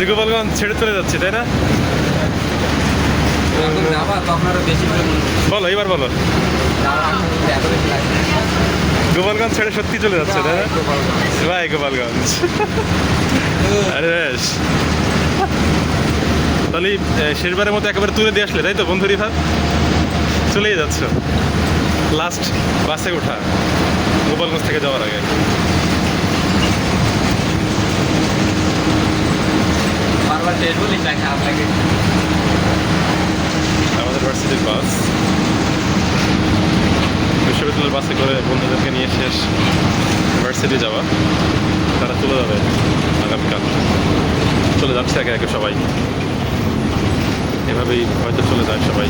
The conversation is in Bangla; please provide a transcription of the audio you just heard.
গোপালগঞ্জ ছেড়ে চলে যাচ্ছে, তাই না? বলো, এবার বলো। গোপালগঞ্জ ছেড়ে সত্যি চলে যাচ্ছে, তাই না? ভাই গোপালগঞ্জ। আরে বেশ, তাহলে শেষবারের মতো একেবারে তুলে দিয়ে আসলে, তাই তো বন্ধু রিফাত? চলেই যাচ্ছ লাস্ট বাসে ওঠা গোপালগঞ্জ থেকে যাওয়ার আগে। আমাদের ভার্সিটির বাস, বিশ্ববিদ্যালয়ের বাসে করে বন্ধুদেরকে নিয়ে শেষ ভার্সিটি যাওয়া, তারা চলে যাবে আগামীকাল। চলে যাচ্ছে একে একে সবাই, এভাবেই হয়তো চলে যায় সবাই।